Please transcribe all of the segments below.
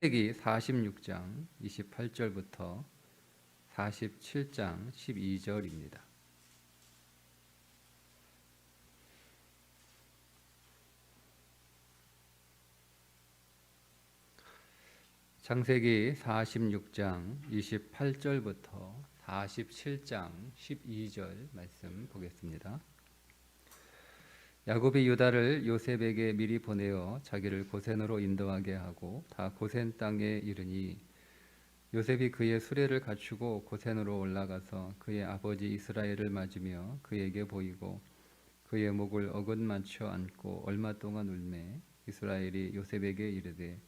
창세기 46장 28절부터 47장 12절입니다. 창세기 46장 28절부터 47장 12절 말씀 보겠습니다. 야곱이 유다를 요셉에게 미리 보내어 자기를 고센으로 인도하게 하고 다 고센 땅에 이르니 요셉이 그의 수레를 갖추고 고센으로 올라가서 그의 아버지 이스라엘을 맞으며 그에게 보이고 그의 목을 어긋맞춰 안고 얼마 동안 울매 이스라엘이 요셉에게 이르되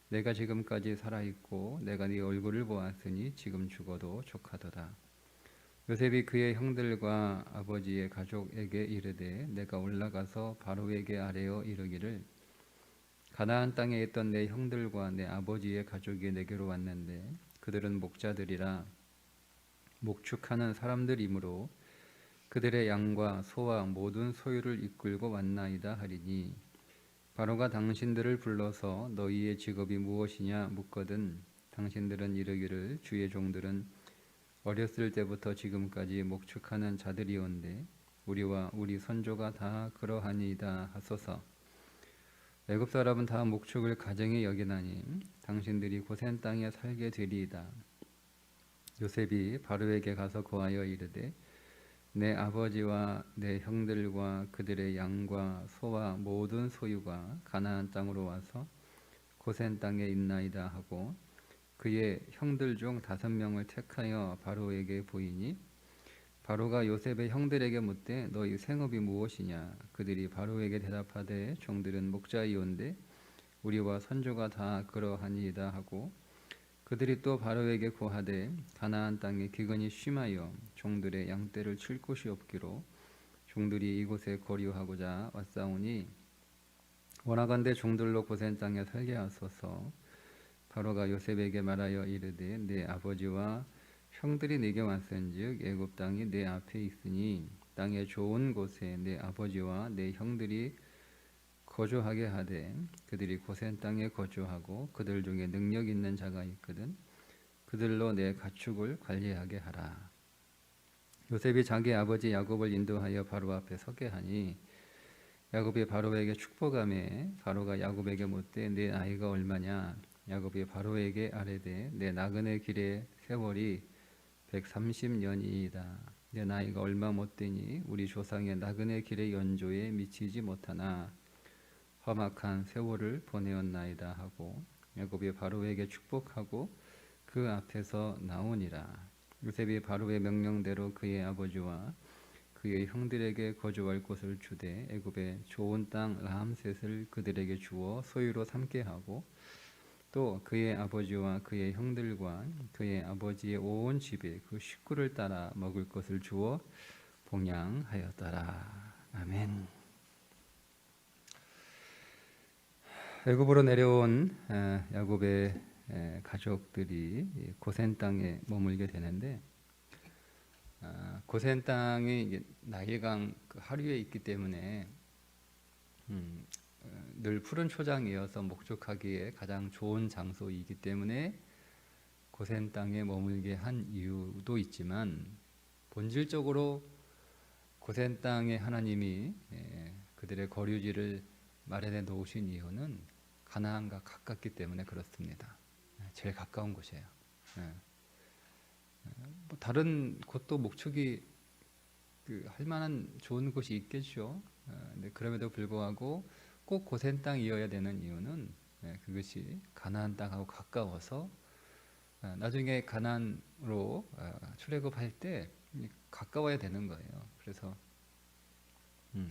내가 지금까지 살아있고 내가 네 얼굴을 보았으니 지금 죽어도 족하도다. 요셉이 그의 형들과 아버지의 가족에게 이르되 내가 올라가서 바로에게 아뢰어 이르기를 가나안 땅에 있던 내 형들과 내 아버지의 가족이 내게로 왔는데 그들은 목자들이라 목축하는 사람들이므로 그들의 양과 소와 모든 소유를 이끌고 왔나이다 하리니 바로가 당신들을 불러서 너희의 직업이 무엇이냐 묻거든 당신들은 이르기를 주의 종들은 어렸을 때부터 지금까지 목축하는 자들이온데 우리와 우리 선조가 다 그러하니이다 하소서. 애굽 사람은 다 목축을 가정에 여기나니 당신들이 고센 땅에 살게 되리이다. 요셉이 바로에게 가서 고하여 이르되 내 아버지와 내 형들과 그들의 양과 소와 모든 소유가 가나안 땅으로 와서 고센 땅에 있나이다 하고 그의 형들 중 5명을 택하여 바로에게 보이니 바로가 요셉의 형들에게 묻되 너희 생업이 무엇이냐 그들이 바로에게 대답하되 종들은 목자이온데 우리와 선조가 다 그러하니이다 하고 그들이 또 바로에게 고하되 가나안 땅에 기근이 심하여 종들의 양떼를 칠 곳이 없기로 종들이 이곳에 거류하고자 왔사오니 원하건대 종들로 고센 땅에 살게 하소서. 바로가 요셉에게 말하여 이르되 내 아버지와 형들이 네게 왔은즉 애굽 땅이 내 앞에 있으니 땅의 좋은 곳에 내 아버지와 내 형들이 거주하게 하되 그들이 고센 땅에 거주하고 그들 중에 능력 있는 자가 있거든 그들로 내 가축을 관리하게 하라. 요셉이 자기 아버지 야곱을 인도하여 바로 앞에 서게 하니 야곱이 바로에게 축복하매 바로가 야곱에게 묻되 내 나이가 얼마냐 야곱이 바로에게 아뢰되 내 나그네 길의 세월이 130년이이다. 내 나이가 얼마 못되니 우리 조상의 나그네 길의 연조에 미치지 못하나 험악한 세월을 보내었나이다 하고 야곱이 바로에게 축복하고 그 앞에서 나오니라. 요셉이 바로의 명령대로 그의 아버지와 그의 형들에게 거주할 곳을 주되 애굽의 좋은 땅 라암셋을 그들에게 주어 소유로 삼게 하고 또 그의 아버지와 그의 형들과 그의 아버지의 온 집에 그 식구를 따라 먹을 것을 주어 봉양하였더라. 아멘. 애굽으로 내려온 야곱의 가족들이 고센 땅에 머물게 되는데 고센 땅이 나일강 하류에 있기 때문에 늘 푸른 초장이어서 목축하기에 가장 좋은 장소이기 때문에 고센 땅에 머물게 한 이유도 있지만 본질적으로 고센 땅에 하나님이 그들의 거류지를 마련해 놓으신 이유는 가나안과 가깝기 때문에 그렇습니다. 제일 가까운 곳이에요. 뭐 다른 곳도 목축이 할 만한 좋은 곳이 있겠죠. 근데 그럼에도 불구하고 꼭 고센 땅이어야 되는 이유는 그것이 가나안 땅하고 가까워서 나중에 가나안으로 출애굽할 때 가까워야 되는 거예요. 그래서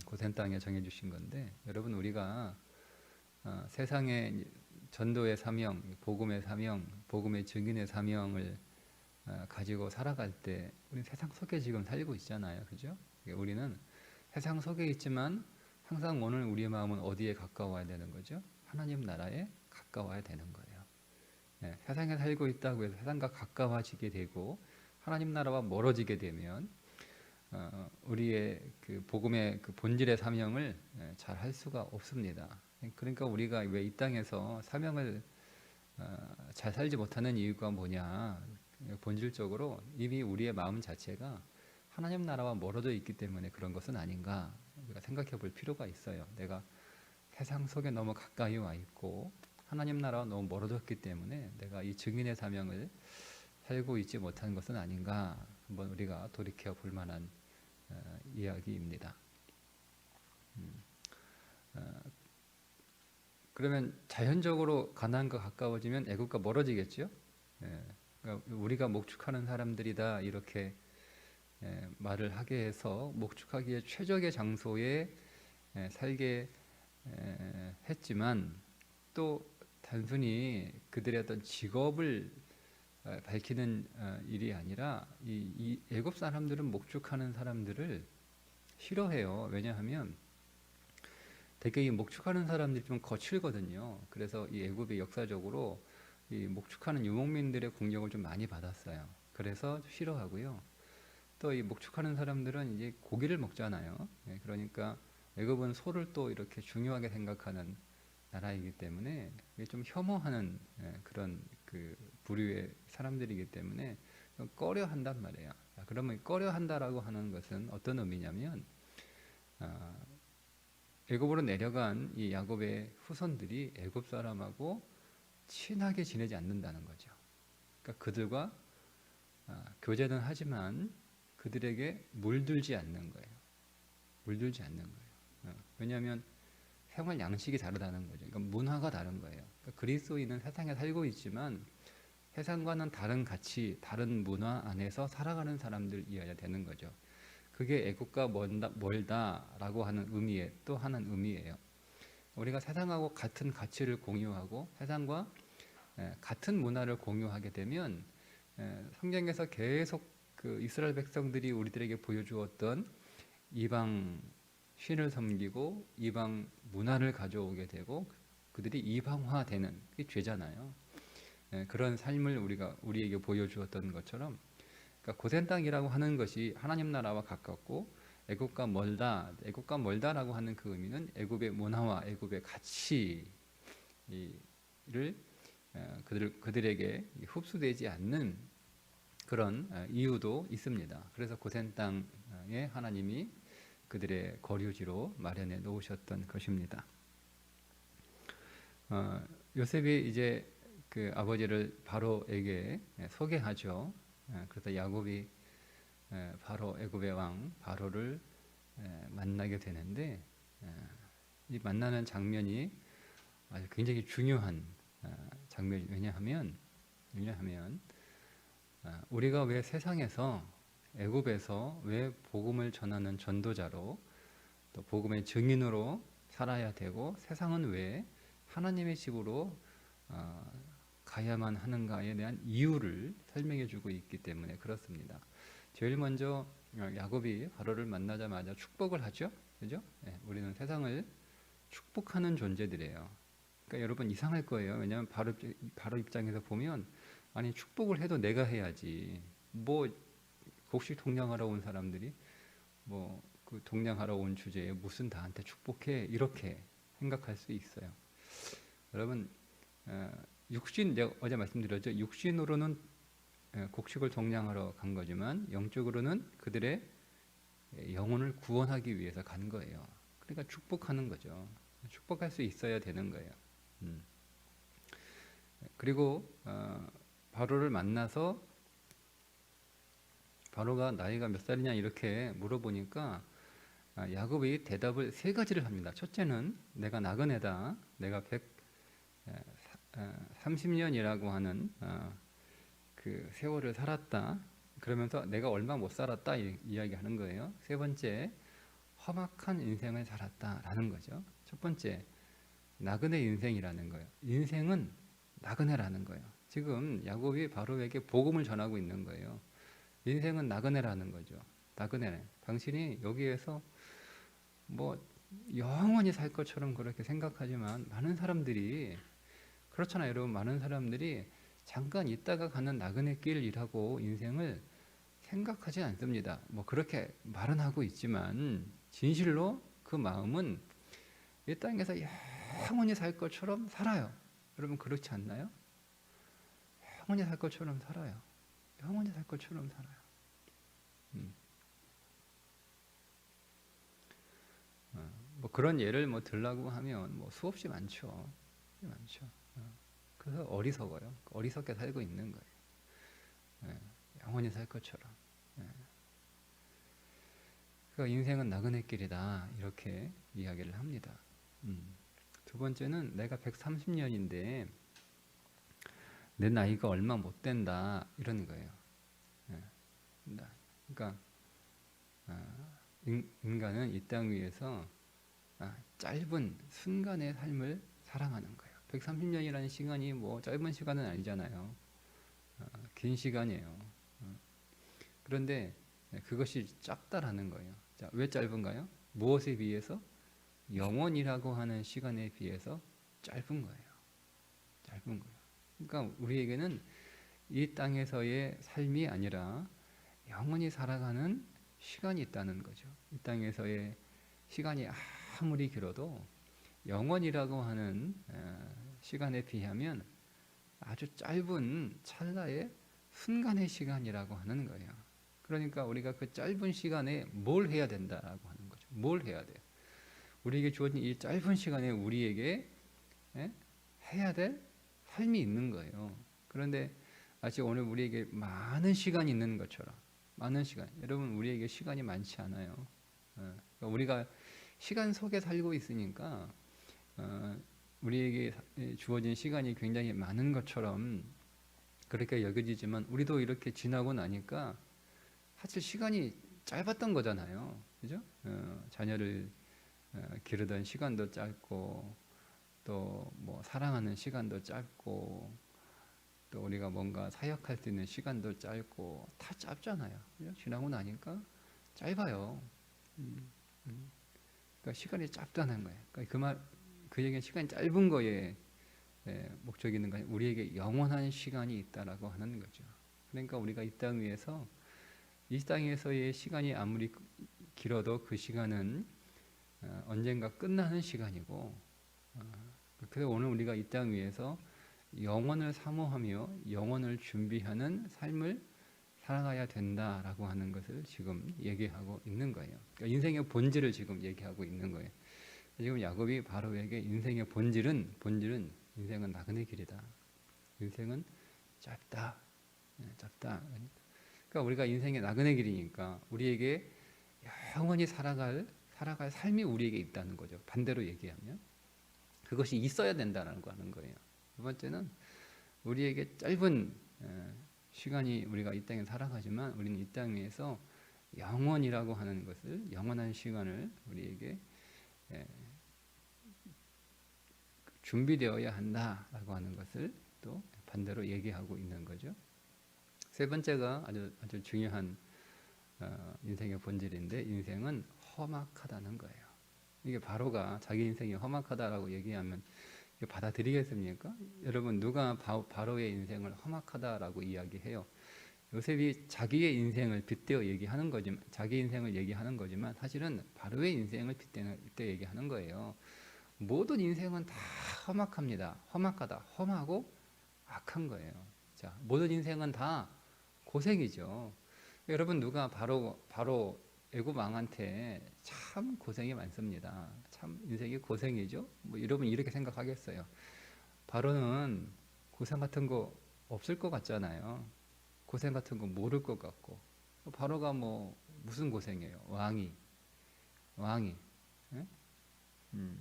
고센 땅에 정해주신 건데 여러분 우리가 세상의 전도의 사명, 복음의 사명, 복음의 증인의 사명을 가지고 살아갈 때 우리 세상 속에 지금 살고 있잖아요. 그죠? 우리는 세상 속에 있지만 항상 오늘 우리의 마음은 어디에 가까워야 되는 거죠? 하나님 나라에 가까워야 되는 거예요. 세상에 살고 있다고 해서 세상과 가까워지게 되고 하나님 나라와 멀어지게 되면 우리의 그 복음의 그 본질의 사명을 잘 할 수가 없습니다. 그러니까 우리가 왜 이 땅에서 사명을 잘 살지 못하는 이유가 뭐냐? 본질적으로 이미 우리의 마음 자체가 하나님 나라와 멀어져 있기 때문에 그런 것은 아닌가 우리가 생각해 볼 필요가 있어요. 내가 세상 속에 너무 가까이 와 있고 하나님 나라와 너무 멀어졌기 때문에 내가 이 증인의 사명을 살고 있지 못한 것은 아닌가 한번 우리가 돌이켜 볼 만한 이야기입니다. 그러면 자연적으로 가나안과 가까워지면 애굽과 멀어지겠죠? 그러니까 우리가 목축하는 사람들이다 이렇게 말을 하게 해서 목축하기에 최적의 장소에 살게 했지만 또 단순히 그들의 어떤 직업을 밝히는 일이 아니라 이 애굽 사람들은 목축하는 사람들을 싫어해요. 왜냐하면 되게 이 목축하는 사람들이 좀 거칠거든요. 그래서 이 애굽이 역사적으로 이 목축하는 유목민들의 공격을 좀 많이 받았어요. 그래서 싫어하고요. 또 이 목축하는 사람들은 이제 고기를 먹잖아요. 그러니까 애굽은 소를 또 이렇게 중요하게 생각하는 나라이기 때문에 이게 좀 혐오하는 그런 그 부류의 사람들이기 때문에 좀 꺼려한단 말이에요. 그러면 꺼려한다라고 하는 것은 어떤 의미냐면 애굽으로 내려간 이 야곱의 후손들이 애굽 사람하고 친하게 지내지 않는다는 거죠. 그러니까 그들과 교제는 하지만 그들에게 물들지 않는 거예요. 물들지 않는 거예요. 왜냐하면 생활 양식이 다르다는 거죠. 그러니까 문화가 다른 거예요. 그러니까 그리스도인은 세상에 살고 있지만 세상과는 다른 가치, 다른 문화 안에서 살아가는 사람들이어야 되는 거죠. 그게 애국과 멀다라고 하는 의미의 또 하나는 의미예요. 우리가 세상하고 같은 가치를 공유하고 세상과 같은 문화를 공유하게 되면 성경에서 계속 그 이스라엘 백성들이 우리들에게 보여주었던 이방 신을 섬기고 이방 문화를 가져오게 되고 그들이 이방화되는 게 죄잖아요. 그런 삶을 우리에게 보여주었던 것처럼 그러니까 고센 땅이라고 하는 것이 하나님 나라와 가깝고 애굽과 멀다라고 하는 그 의미는 애굽의 문화와 애굽의 가치를 그들에게 흡수되지 않는 그런 이유도 있습니다. 그래서 고센 땅에 하나님이 그들의 거류지로 마련해 놓으셨던 것입니다. 요셉이 이제 그 아버지를 바로에게 소개하죠. 그래서 야곱이 바로 애굽의 왕 바로를 만나게 되는데 이 만나는 장면이 아주 굉장히 중요한 장면이 왜냐하면 우리가 왜 세상에서 애굽에서 왜 복음을 전하는 전도자로 또 복음의 증인으로 살아야 되고 세상은 왜 하나님의 집으로 가야만 하는가에 대한 이유를 설명해 주고 있기 때문에 그렇습니다. 제일 먼저 야곱이 바로를 만나자마자 축복을 하죠. 그죠? 우리는 세상을 축복하는 존재들이에요. 그러니까 여러분 이상할 거예요. 왜냐하면 바로 입장에서 보면 아니 축복을 해도 내가 해야지. 뭐 곡식 동냥하러 온 사람들이 뭐 그 동냥하러 온 주제에 무슨 나한테 축복해 이렇게 생각할 수 있어요. 여러분 내가 어제 말씀드렸죠. 육신으로는 곡식을 동냥하러 간 거지만 영적으로는 그들의 영혼을 구원하기 위해서 간 거예요. 그러니까 축복하는 거죠. 축복할 수 있어야 되는 거예요. 그리고 바로를 만나서 바로가 나이가 몇 살이냐 이렇게 물어보니까 야곱이 대답을 세 가지를 합니다. 첫째는 내가 나그네다. 내가 130년이라고 하는 그 세월을 살았다. 그러면서 내가 얼마 못 살았다 이야기하는 거예요. 세 번째, 험악한 인생을 살았다라는 거죠. 첫 번째, 나그네 인생이라는 거예요. 인생은 나그네라는 거예요. 지금 야곱이 바로에게 복음을 전하고 있는 거예요. 인생은 나그네라는 거죠. 나그네. 당신이 여기에서 뭐 영원히 살 것처럼 그렇게 생각하지만 많은 사람들이 그렇잖아요. 여러분 많은 사람들이 잠깐 있다가 가는 나그네 길이라고 인생을 생각하지 않습니다. 뭐 그렇게 말은 하고 있지만 진실로 그 마음은 이 땅에서 영원히 살 것처럼 살아요. 여러분 그렇지 않나요? 영원히 살 것처럼 살아요. 영원히 살 것처럼 살아요. 뭐 그런 예를 뭐 들라고 하면 뭐 수없이 많죠. 많죠. 그래서 어리석어요. 어리석게 살고 있는 거예요. 영원히 살 것처럼. 그러니까 인생은 나그네 길이다 이렇게 이야기를 합니다. 두 번째는 내가 130년인데 내 나이가 얼마 못 된다 이런 거예요. 그러니까 인간은 이 땅 위에서 짧은 순간의 삶을 살아가는 거예요. 130년이라는 시간이 뭐 짧은 시간은 아니잖아요. 긴 시간이에요. 그런데 그것이 짧다라는 거예요. 자, 왜 짧은가요? 무엇에 비해서? 영원이라고 하는 시간에 비해서 짧은 거예요. 짧은 거예요. 그러니까 우리에게는 이 땅에서의 삶이 아니라 영원히 살아가는 시간이 있다는 거죠. 이 땅에서의 시간이 아무리 길어도 영원이라고 하는 시간에 비하면 아주 짧은 찰나의 순간의 시간이라고 하는 거예요. 그러니까 우리가 그 짧은 시간에 뭘 해야 된다라고 하는 거죠. 뭘 해야 돼요? 우리에게 주어진 이 짧은 시간에 우리에게 해야 될 삶이 있는 거예요. 그런데 마치 오늘 우리에게 많은 시간이 있는 것처럼 많은 시간. 여러분 우리에게 시간이 많지 않아요. 그러니까 우리가 시간 속에 살고 있으니까 우리에게 주어진 시간이 굉장히 많은 것처럼 그렇게 여겨지지만 우리도 이렇게 지나고 나니까 사실 시간이 짧았던 거잖아요. 그죠? 자녀를 기르던 시간도 짧고 또 뭐 사랑하는 시간도 짧고 또 우리가 뭔가 사역할 수 있는 시간도 짧고 다 짧잖아요. 그죠? 지나고 나니까 짧아요. 그러니까 시간이 짧다는 거예요. 그러니까 그 얘기는 시간이 짧은 거에 목적이 있는 거예요. 우리에게 영원한 시간이 있다라고 하는 거죠. 그러니까 우리가 이 땅 위에서 이 땅에서의 시간이 아무리 길어도 그 시간은 언젠가 끝나는 시간이고 그래서 오늘 우리가 이 땅 위에서 영원을 사모하며 영원을 준비하는 삶을 살아가야 된다라고 하는 것을 지금 얘기하고 있는 거예요. 그러니까 인생의 본질을 지금 얘기하고 있는 거예요. 지금 야곱이 바로에게 인생의 본질은 인생은 나그네 길이다. 인생은 짧다. 짧다. 그러니까 우리가 인생의 나그네 길이니까 우리에게 영원히 살아갈 삶이 우리에게 있다는 거죠. 반대로 얘기하면 그것이 있어야 된다는 거 하는 거예요. 두 번째는 우리에게 짧은 시간이 우리가 이 땅에 살아가지만 우리는 이 땅 위에서 영원이라고 하는 것을 영원한 시간을 우리에게 준비되어야 한다라고 하는 것을 또 반대로 얘기하고 있는 거죠. 세 번째가 아주 중요한 인생의 본질인데 인생은 험악하다는 거예요. 이게 바로가 자기 인생이 험악하다라고 얘기하면 이거 받아들이겠습니까? 여러분 누가 바로의 인생을 험악하다라고 이야기해요? 요셉이 자기의 인생을 빗대어 얘기하는 거지만 자기 인생을 얘기하는 거지만 사실은 바로의 인생을 빗대 얘기하는 거예요. 모든 인생은 다 험악합니다. 험악하다. 험하고 악한 거예요. 자, 모든 인생은 다 고생이죠. 여러분 누가 바로 애굽 왕한테 참 고생이 많습니다. 참 인생이 고생이죠. 뭐 여러분 이렇게 생각하겠어요. 바로는 고생 같은 거 없을 것 같잖아요. 고생 같은 거 모를 것 같고 바로가 뭐 무슨 고생이에요? 왕이 예?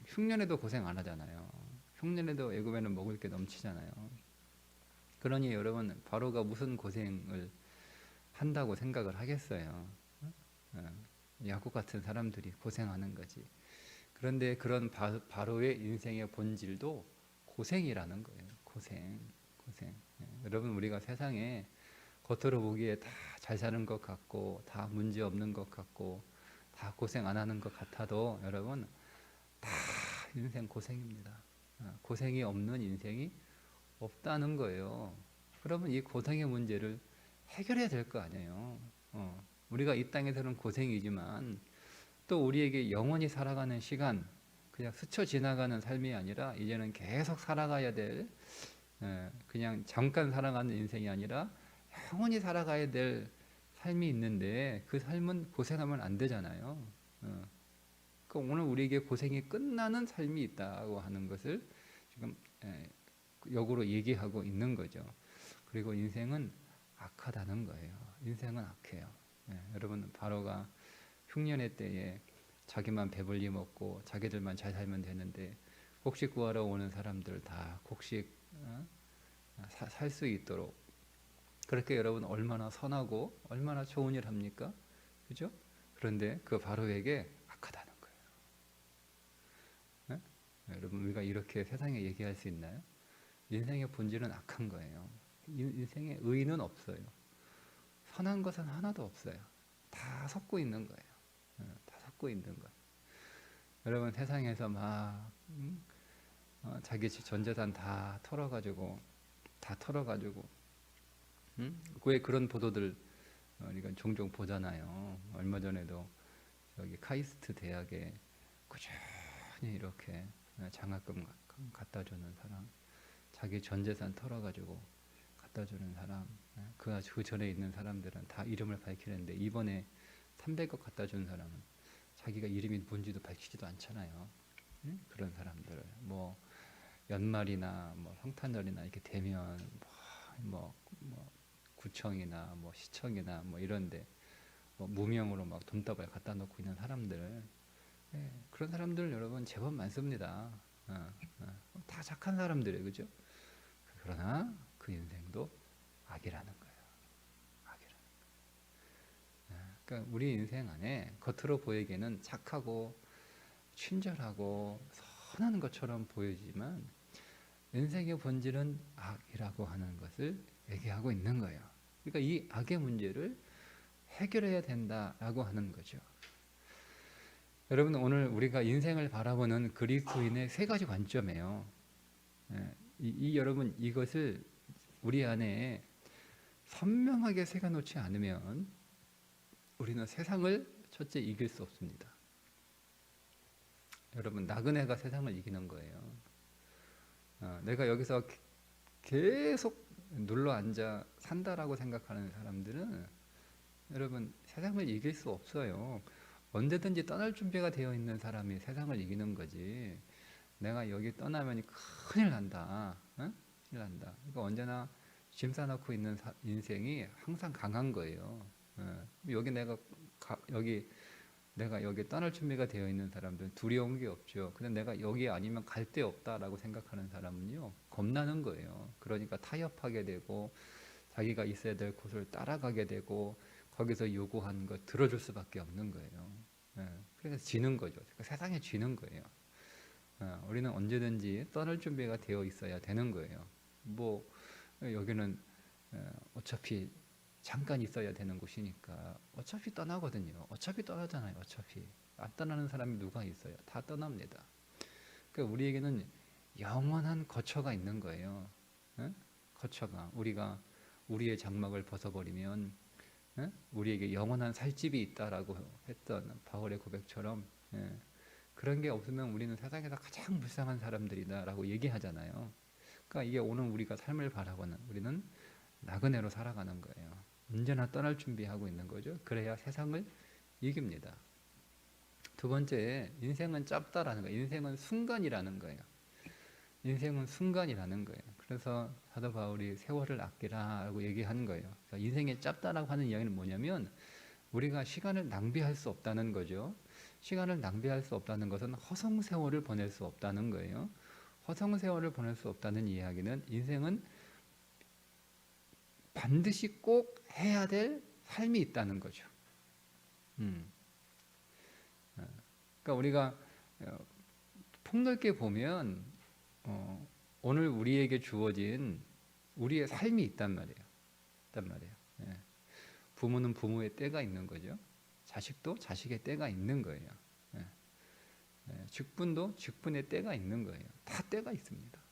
흉년에도 고생 안 하잖아요. 흉년에도 애굽에는 먹을 게 넘치잖아요. 그러니 여러분 바로가 무슨 고생을 한다고 생각을 하겠어요. 야곱 같은 사람들이 고생하는 거지. 그런데 그런 바로의 인생의 본질도 고생이라는 거예요. 고생. 여러분 우리가 세상에 겉으로 보기에 다 잘 사는 것 같고 다 문제 없는 것 같고 다 고생 안 하는 것 같아도 여러분 다 인생 고생입니다. 고생이 없는 인생이 없다는 거예요. 그러면 이 고생의 문제를 해결해야 될 거 아니에요. 우리가 이 땅에서는 고생이지만 또 우리에게 영원히 살아가는 시간 그냥 스쳐 지나가는 삶이 아니라 이제는 계속 살아가야 될 그냥 잠깐 살아가는 인생이 아니라 영원히 살아가야 될 삶이 있는데 그 삶은 고생하면 안 되잖아요. 그러니까 오늘 우리에게 고생이 끝나는 삶이 있다고 하는 것을 지금 역으로 얘기하고 있는 거죠. 그리고 인생은 악하다는 거예요. 인생은 악해요. 여러분 바로가 흉년의 때에 자기만 배불리 먹고 자기들만 잘 살면 되는데 곡식 구하러 오는 사람들 다 곡식 살 수 있도록 그렇게 여러분 얼마나 선하고 얼마나 좋은 일 합니까? 그죠? 그런데 그 바로에게 악하다는 거예요. 여러분 우리가 이렇게 세상에 얘기할 수 있나요? 인생의 본질은 악한 거예요. 인생에 의는 없어요. 선한 것은 하나도 없어요. 다 섞고 있는 거예요. 다 섞고 있는 거예요. 여러분 세상에서 막 자기 전 재산 다 털어가지고 왜 그런 보도들 우리가 종종 보잖아요. 얼마 전에도 여기 카이스트 대학에 꾸준히 이렇게 장학금 갖다 주는 사람, 자기 전 재산 털어가지고 갖다 주는 사람, 그 전에 있는 사람들은 다 이름을 밝히는데 이번에 300억 갖다 준 사람은 자기가 이름이 뭔지도 밝히지도 않잖아요. 그런 사람들 뭐 연말이나 뭐 성탄절이나 이렇게 되면 뭐 구청이나 뭐 시청이나 뭐 이런데 뭐 무명으로 막 돈다발 갖다 놓고 있는 사람들, 그런 사람들 여러분 제법 많습니다. 다 착한 사람들이에요, 그죠? 그러나 그 인생도 악이라는 거예요. 악이라는. 그러니까 우리 인생 안에 겉으로 보이기에는 착하고 친절하고 선한 것처럼 보이지만 인생의 본질은 악이라고 하는 것을 얘기하고 있는 거예요. 그러니까 이 악의 문제를 해결해야 된다라고 하는 거죠. 여러분 오늘 우리가 인생을 바라보는 그리스도인의 세 가지 관점이에요. 여러분 이것을 우리 안에 선명하게 새겨놓지 않으면 우리는 세상을 첫째 이길 수 없습니다. 여러분 나그네가 세상을 이기는 거예요. 내가 여기서 계속 눌러 앉아 산다라고 생각하는 사람들은 여러분 세상을 이길 수 없어요. 언제든지 떠날 준비가 되어 있는 사람이 세상을 이기는 거지. 내가 여기 떠나면 큰일 난다. 큰일 난다. 그러니까 언제나 짐 싸놓고 있는 인생이 항상 강한 거예요. 내가 여기 떠날 준비가 되어 있는 사람들은 두려운 게 없죠. 근데 내가 여기 아니면 갈 데 없다라고 생각하는 사람은요, 겁나는 거예요. 그러니까 타협하게 되고 자기가 있어야 될 곳을 따라가게 되고 거기서 요구한 거 들어줄 수밖에 없는 거예요. 그래서 지는 거죠. 그러니까 세상에 지는 거예요. 우리는 언제든지 떠날 준비가 되어 있어야 되는 거예요. 뭐 여기는 어차피 잠깐 있어야 되는 곳이니까 어차피 떠나거든요. 어차피 떠나잖아요. 어차피 안 떠나는 사람이 누가 있어요? 다 떠납니다. 그러니까 우리에게는 영원한 거처가 있는 거예요. 거처가 우리가 우리의 장막을 벗어버리면 우리에게 영원한 살집이 있다라고 했던 바울의 고백처럼 그런 게 없으면 우리는 세상에서 가장 불쌍한 사람들이다라고 얘기하잖아요. 그러니까 이게 오늘 우리가 삶을 바라보는 우리는 나그네로 살아가는 거예요. 언제나 떠날 준비하고 있는 거죠. 그래야 세상을 이깁니다. 두 번째, 인생은 짧다라는 거예요. 인생은 순간이라는 거예요. 인생은 순간이라는 거예요. 그래서 사도 바울이 세월을 아끼라고 얘기하는 거예요. 그러니까 인생이 짧다라고 하는 이야기는 뭐냐면 우리가 시간을 낭비할 수 없다는 거죠. 시간을 낭비할 수 없다는 것은 허송세월을 보낼 수 없다는 거예요. 허송세월을 보낼 수 없다는 이야기는 인생은 반드시 꼭 해야 될 삶이 있다는 거죠. 그러니까 우리가 폭넓게 보면 오늘 우리에게 주어진 우리의 삶이 있단 말이에요. 부모는 부모의 때가 있는 거죠. 자식도 자식의 때가 있는 거예요. 직분도 직분의 때가 있는 거예요. 다 때가 있습니다.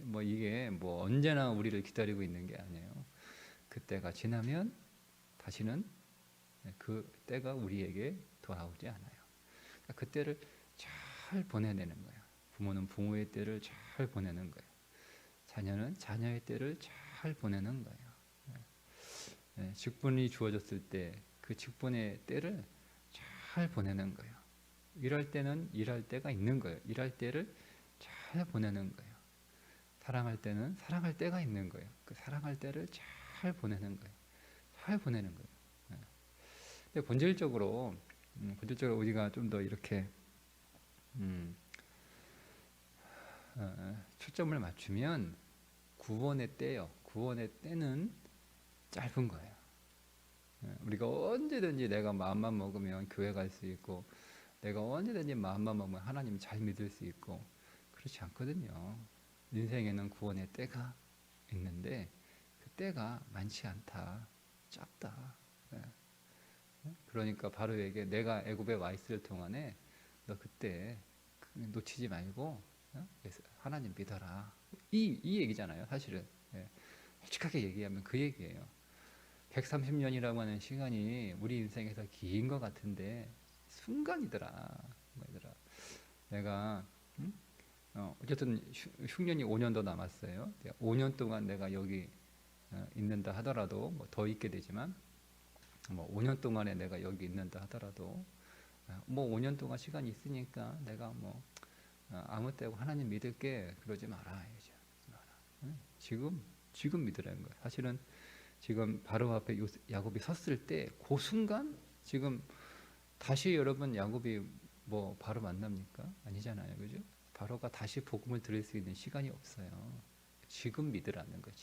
뭐 이게 뭐 언제나 우리를 기다리고 있는 게 아니에요. 그 때가 지나면 다시는 그 때가 우리에게 돌아오지 않아요. 그러니까 그 때를 잘 보내내는 거예요. 부모는 부모의 때를 잘 보내는 거예요. 자녀는 자녀의 때를 잘 보내는 거예요. 직분이 주어졌을 때 그 직분의 때를 잘 보내는 거예요. 일할 때는 일할 때가 있는 거예요. 일할 때를 잘 보내는 거예요. 사랑할 때는 사랑할 때가 있는 거예요. 그 사랑할 때를 잘 보내는 거예요. 잘 보내는 거예요. 근데 본질적으로 우리가 좀 더 이렇게 초점을 맞추면 구원의 때요. 구원의 때는 짧은 거예요. 우리가 언제든지 내가 마음만 먹으면 교회 갈 수 있고, 내가 언제든지 마음만 먹으면 하나님 잘 믿을 수 있고, 그렇지 않거든요. 인생에는 구원의 때가 있는데 그 때가 많지 않다. 짧다. 그러니까 바로에게 내가 애굽에 와 있을 동안에 너 그때 놓치지 말고 하나님 믿어라. 이 얘기잖아요. 사실은 솔직하게 얘기하면 그 얘기예요. 130년이라고 하는 시간이 우리 인생에서 긴 것 같은데 순간이더라. 뭐더라. 내가 어쨌든 흉년이 5년 더 남았어요. 5년 동안 내가 여기 있는다 하더라도 뭐 더 있게 되지만 뭐 5년 동안에 내가 여기 있는다 하더라도 뭐 5년 동안 시간이 있으니까 내가 뭐 아무 때고 하나님 믿을게 그러지 마라. 지금 믿으라는 거예요. 사실은 지금 바로 앞에 야곱이 섰을 때 그 순간 지금 다시 여러분 야곱이 뭐 바로 만납니까? 아니잖아요. 그죠? 바로가 다시 복음을 들을 수 있는 시간이 없어요. 지금 믿으라는 거예요.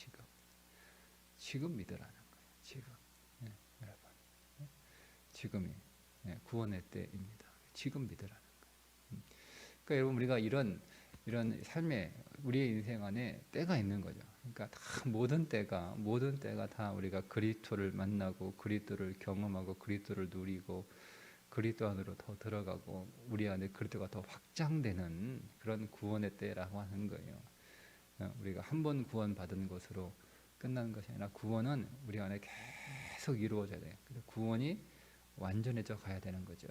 지금 믿으라는 거예요. 지금. 여러분. 지금이 구원의 때입니다. 지금 믿으라는 거예요. 그러니까 여러분 우리가 이런 삶에 우리의 인생 안에 때가 있는 거죠. 그러니까 다 모든 때가 다 우리가 그리스도를 만나고 그리스도를 경험하고 그리스도를 누리고 그리스도 안으로 더 들어가고 우리 안에 그리스도가 더 확장되는 그런 구원의 때라고 하는 거예요. 우리가 한 번 구원 받은 것으로 끝나는 것이 아니라 구원은 우리 안에 계속 이루어져야 돼요. 구원이 완전해져 가야 되는 거죠.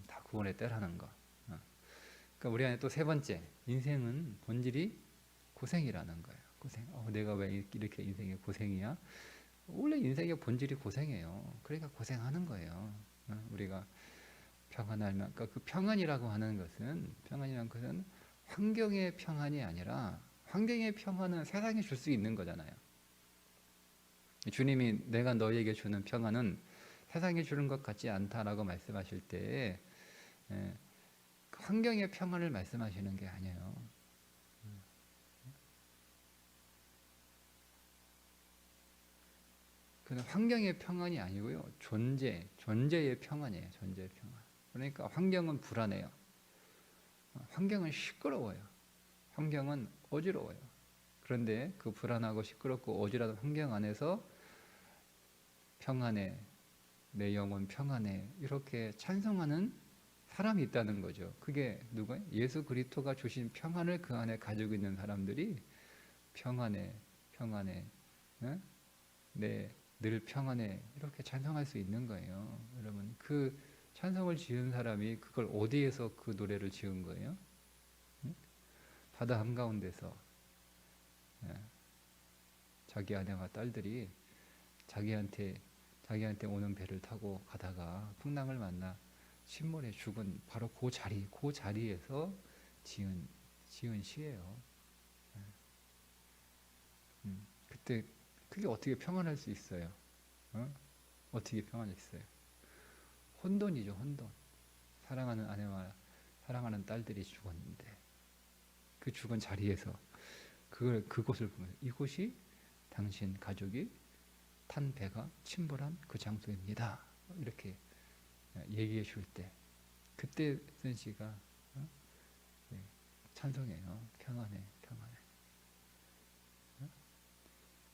다 구원의 때라는 거. 그러니까 우리 안에 또 세 번째, 인생은 본질이 고생이라는 거예요. 고생. 내가 왜 이렇게 인생이 고생이야? 원래 인생의 본질이 고생이에요. 그러니까 고생하는 거예요. 우리가 평안하면, 그러니까 그 평안이라고 하는 것은 환경의 평안이 아니라 환경의 평안은 세상이 줄 수 있는 거잖아요. 주님이 내가 너희에게 주는 평안은 세상이 주는 것 같지 않다라고 말씀하실 때 환경의 평안을 말씀하시는 게 아니에요. 그는 환경의 평안이 아니고요. 존재의 평안이에요. 존재의 평안. 그러니까 환경은 불안해요. 환경은 시끄러워요. 환경은 어지러워요. 그런데 그 불안하고 시끄럽고 어지러운 환경 안에서 평안해, 내 영혼 평안해 이렇게 찬송하는 사람이 있다는 거죠. 그게 누구예요? 예수 그리스도가 주신 평안을 그 안에 가지고 있는 사람들이 평안해, 늘 평안해 이렇게 찬송할 수 있는 거예요. 여러분 그 찬송을 지은 사람이 그걸 어디에서 그 노래를 지은 거예요? 바다 한가운데서 자기 아내와 딸들이 자기한테 오는 배를 타고 가다가 풍랑을 만나 신물에 죽은 바로 그 자리에서 지은 시예요. 그때 그게 어떻게 평안할 수 있어요? 어떻게 평안할 수 있어요? 혼돈이죠, 혼돈. 사랑하는 아내와 사랑하는 딸들이 죽었는데 그 죽은 자리에서 그곳을 보면 이곳이 당신 가족이 탄 배가 침몰한 그 장소입니다. 이렇게 얘기해 줄 때 그때 쓴 시가 찬송해요. 평안해.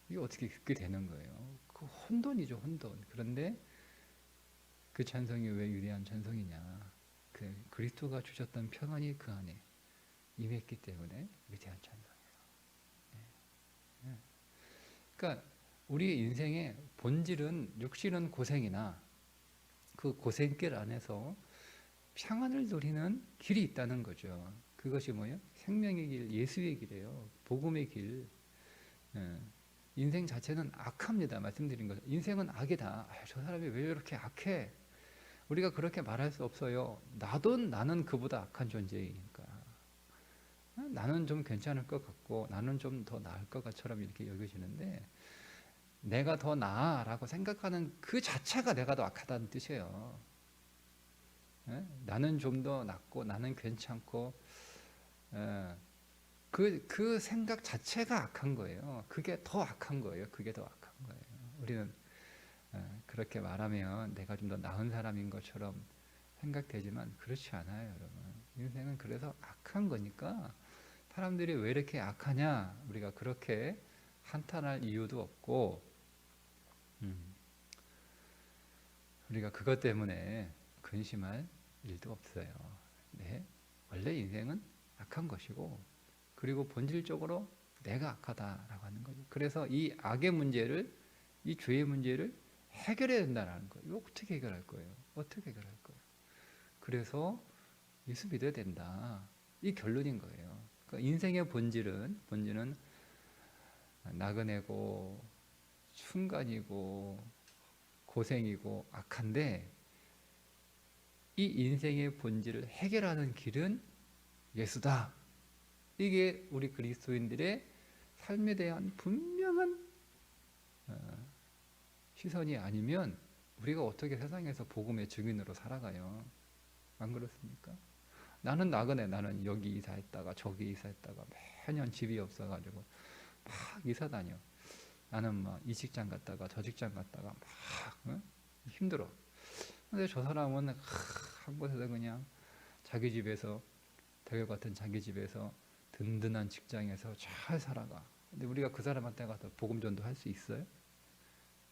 이게 어떻게 그렇게 되는 거예요? 그 혼돈이죠, 혼돈. 그런데 그 찬송이 왜 위대한 찬송이냐? 그 그리스도가 주셨던 평안이 그 안에 임했기 때문에 위대한 찬송이에요. 그러니까 우리 인생의 본질은 육신은 고생이나 그 고생길 안에서 평안을 누리는 길이 있다는 거죠. 그것이 뭐예요? 생명의 길, 예수의 길이에요. 복음의 길. 예. 인생 자체는 악합니다. 말씀드린 것. 인생은 악이다. 아, 저 사람이 왜 이렇게 악해? 우리가 그렇게 말할 수 없어요. 나는 그보다 악한 존재이니까. 나는 좀 괜찮을 것 같고 나는 좀 더 나을 것 같처럼 이렇게 여겨지는데, 내가 더 나아라고 생각하는 그 자체가 내가 더 악하다는 뜻이에요. 예? 나는 좀 더 낫고 나는 괜찮고, 예. 그 생각 자체가 악한 거예요. 그게 더 악한 거예요. 그게 더 악한 거예요. 우리는 그렇게 말하면 내가 좀 더 나은 사람인 것처럼 생각되지만 그렇지 않아요, 여러분. 인생은 그래서 악한 거니까 사람들이 왜 이렇게 악하냐, 우리가 그렇게 한탄할 이유도 없고, 우리가 그것 때문에 근심할 일도 없어요. 네, 원래 인생은 악한 것이고, 그리고 본질적으로 내가 악하다라고 하는 거죠. 그래서 이 악의 문제를, 이 죄의 문제를 해결해야 된다는 거예요. 이거 어떻게 해결할 거예요? 어떻게 해결할 거예요? 그래서 예수 믿어야 된다. 이 결론인 거예요. 그러니까 인생의 본질은 나그네고 순간이고 고생이고 악한데, 이 인생의 본질을 해결하는 길은 예수다. 이게 우리 그리스도인들의 삶에 대한 분명한 시선이 아니면 우리가 어떻게 세상에서 복음의 증인으로 살아가요? 안 그렇습니까? 나는 나그네, 나는 여기 이사했다가 저기 이사했다가 매년 집이 없어가지고 막 이사 다녀. 나는 막 이 직장 갔다가 저 직장 갔다가 막 힘들어. 근데 저 사람은 한 곳에서 그냥 자기 집에서, 대교 같은 자기 집에서 든든한 직장에서 잘 살아가. 근데 우리가 그 사람한테 가서 복음 전도할 수 있어요?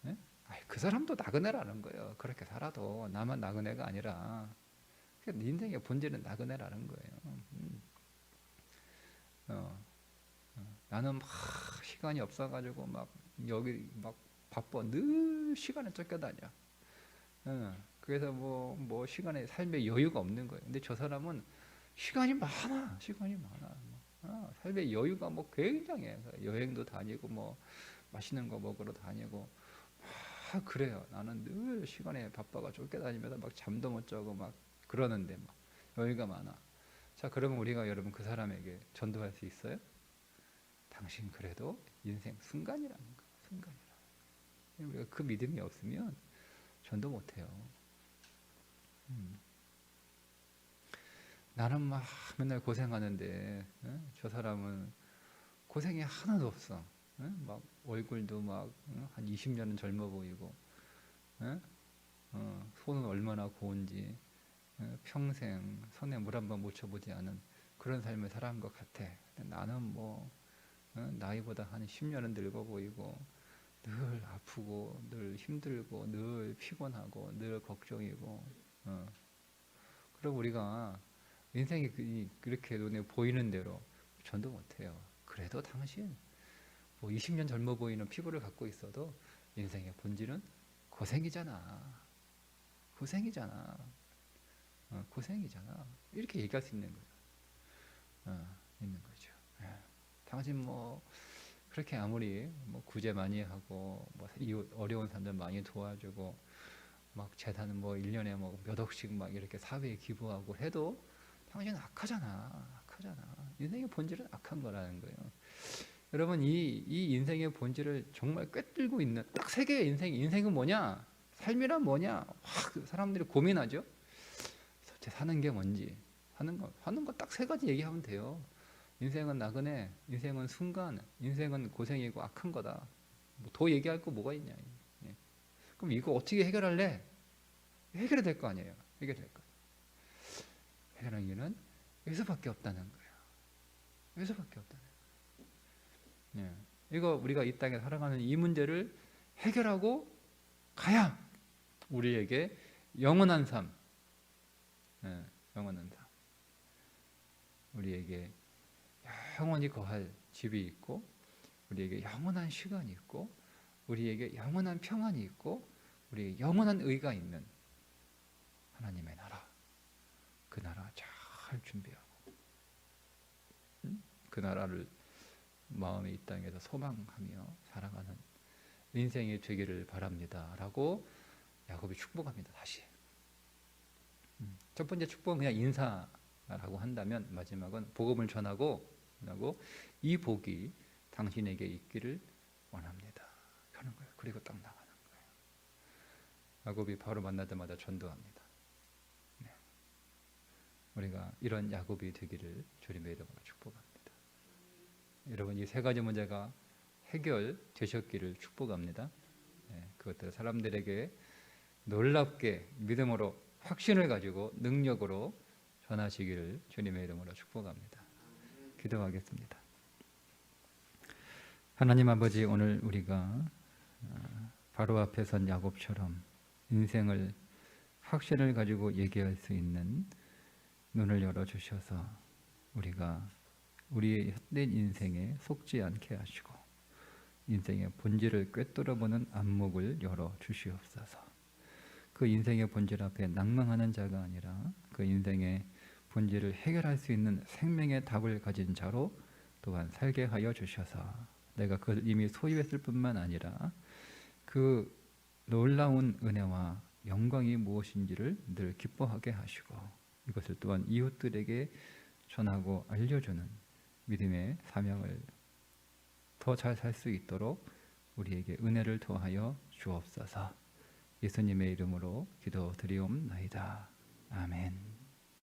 네? 아이, 그 사람도 나그네라는 거예요. 그렇게 살아도 나만 나그네가 아니라, 그러니까 인생의 본질은 나그네라는 거예요. 어, 나는 막 시간이 없어가지고 막 여기 막 바빠. 늘 시간에 쫓겨다녀. 그래서 뭐 시간에 삶의 여유가 없는 거예요. 근데 저 사람은 시간이 많아. 삶의 여유가 뭐 굉장해. 여행도 다니고 뭐 맛있는 거 먹으러 다니고 그래요. 나는 늘 시간에 바빠가 쫓겨다니면서 막 잠도 못 자고 막 그러는데 막 여유가 많아. 자, 그러면 우리가 여러분 그 사람에게 전도할 수 있어요? 당신 그래도 인생 순간이라는 거, 순간이라. 우리가 그 믿음이 없으면 전도 못 해요. 나는 막 맨날 고생하는데, 저 사람은 고생이 하나도 없어. 막 얼굴도 막 한 20년은 젊어 보이고, 손은 얼마나 고운지, 평생 손에 물 한 번 묻혀보지 않은 그런 삶을 살아간 것 같아. 나는 뭐 나이보다 한 10년은 늙어 보이고, 늘 아프고 늘 힘들고 늘 피곤하고 늘 걱정이고. 그럼 우리가 인생이 그렇게 눈에 보이는 대로 전도 못해요. 그래도 당신 뭐 20년 젊어 보이는 피부를 갖고 있어도 인생의 본질은 고생이잖아. 고생이잖아. 고생이잖아. 이렇게 얘기할 수 있는 거예요. 있는 거죠. 당신 뭐 그렇게 아무리 뭐 구제 많이 하고 뭐 이웃 어려운 사람들 많이 도와주고 막 재단 뭐 1년에 뭐 몇 억씩 막 이렇게 사회에 기부하고 해도 당신은 악하잖아. 인생의 본질은 악한 거라는 거예요. 여러분, 이 인생의 본질을 정말 꿰뚫고 있는 딱 세 개의 인생은 뭐냐? 삶이란 뭐냐? 확 사람들이 고민하죠. 도대체 사는 게 뭔지, 사는 거 딱 세 가지 얘기하면 돼요. 인생은 나그네, 인생은 순간, 인생은 고생이고 악한 거다. 뭐 더 얘기할 거 뭐가 있냐? 예. 그럼 이거 어떻게 해결할래? 해결이 될 거 아니에요. 해결될 거. 해결하는 길은 여기서밖에 없다는 거예요. 여기서밖에 없다는 거예요. 예. 이거 우리가 이 땅에 살아가는 이 문제를 해결하고 가야 우리에게 영원한 삶, 영원한 삶, 우리에게 영원히 거할 집이 있고, 우리에게 영원한 시간이 있고, 우리에게 영원한 평안이 있고, 우리에게 영원한 의가 있는 하나님의 나라, 그 나라 잘 준비하고 그 나라를 마음에 이 땅에서 소망하며 살아가는 인생이 되기를 바랍니다 라고 야곱이 축복합니다. 다시 첫 번째 축복은 그냥 인사라고 한다면, 마지막은 복음을 전하고 이 복이 당신에게 있기를 원합니다 하는 거예요. 그리고 딱 나가는 거예요. 야곱이 바로 만나자마자 전도합니다. 네. 우리가 이런 야곱이 되기를 주님의 이름으로 축복합니다. 여러분, 이 세 가지 문제가 해결되셨기를 축복합니다. 네, 그것들 사람들에게 놀랍게 믿음으로 확신을 가지고 능력으로 전하시기를 주님의 이름으로 축복합니다. 기도하겠습니다. 하나님 아버지, 오늘 우리가 바로 앞에 선 야곱처럼 인생을 확신을 가지고 얘기할 수 있는 눈을 열어주셔서 우리가 우리의 헛된 인생에 속지 않게 하시고 인생의 본질을 꿰뚫어보는 안목을 열어주시옵소서. 그 인생의 본질 앞에 낭망하는 자가 아니라 그 인생의 본질을 해결할 수 있는 생명의 답을 가진 자로 또한 살게 하여 주셔서 내가 그것을 이미 소유했을 뿐만 아니라 그 놀라운 은혜와 영광이 무엇인지를 늘 기뻐하게 하시고 이것을 또한 이웃들에게 전하고 알려주는 믿음의 사명을 더 잘 살 수 있도록 우리에게 은혜를 더하여 주옵소서. 예수님의 이름으로 기도드리옵나이다. 아멘.